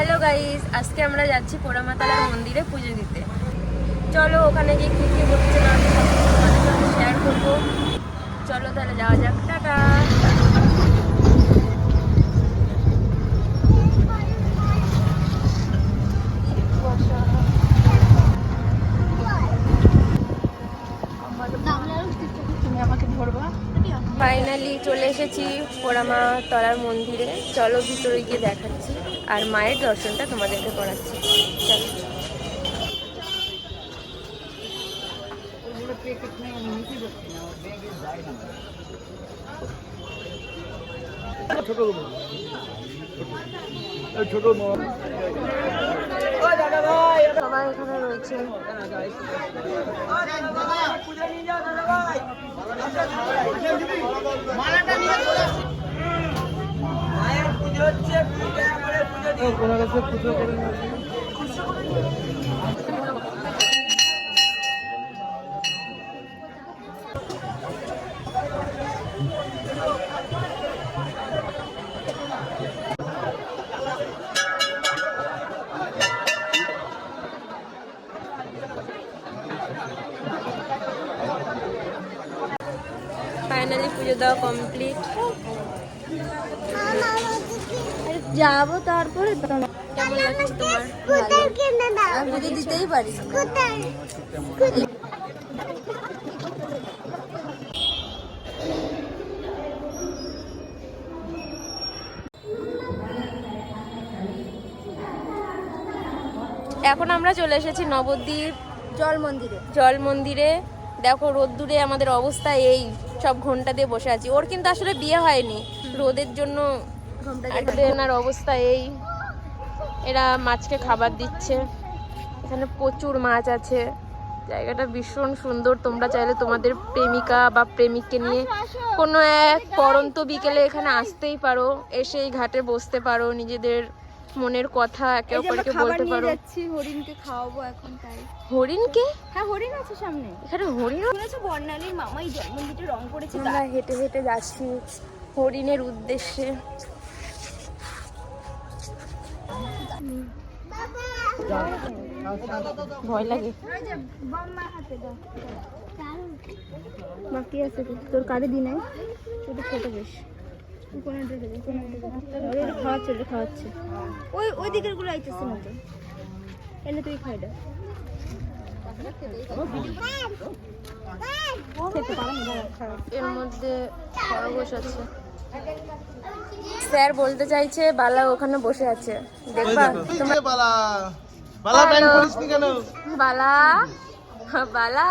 Hello guys, আজকে আমরা যাচ্ছি পোড়ামাতালার মন্দিরে পুজো দিতে। চলো ওখানে গিয়ে কী কী হচ্ছে না হচ্ছে সব তোমাদের সাথে শেয়ার করবো। চলো তাহলে যাওয়া যাক, টাটা। ফাইনালি চলে এসেছি পোড়ামাতলার মন্দিরে। চলো ভিতরে গিয়ে দেখাচ্ছি আর মায়ের দর্শনটা তোমাদেরকে করাচ্ছি। চলো। সবাই এখানে রয়েছে। ফাইনালি পুজো দেওয়া কমপ্লিট। যাবো তারপরে। কেমন লাগছে তোমার? আমি পুজো দিতেই পারি। এখন আমরা চলে এসেছি নবদ্বীপ জল মন্দিরে। দেখো রোদ্দুরে আমাদের অবস্থা এই, সব ঘন্টা দিয়ে বসে আছি। ওর কিন্তু আসলে বিয়ে হয়নি, রোদের জন্য এনার অবস্থা এই। এরা মাছকে খাবার দিচ্ছে। এখানে প্রচুর মাছ আছে। জায়গাটা ভীষণ সুন্দর। তোমরা চাইলে তোমাদের প্রেমিকা বা প্রেমিককে নিয়ে কোনো এক পড়ন্ত বিকেলে এখানে আসতেই পারো, এসে এই ঘাটে বসতে পারো, নিজেদের মনের কথা একে অপরকে বলতে পারো। হরিণকে খাওয়াবো এখন, তাই। হরিণকে? হ্যাঁ, হরিণ আছে সামনে। এখানে হরিণ শুনেছো বর্ণালীর মামাই জন্মদিনে রং করেছে? আমরা হেঁটে হেঁটে যাচ্ছি হরিণের উদ্দেশ্যে। ভয় লাগে। বাকি আছে তোর কার্ডে দি নাই, ওটা ছোট বেশ। খাওয়াচ্ছে ওই দিকের গুলো আইতেছে না তো, এলে তুই খাই দা। এর মধ্যে খরগোশ আছে। স্যার বলতে চাইছে বালা ওখানে বসে আছে, দেখবা? বালা বালা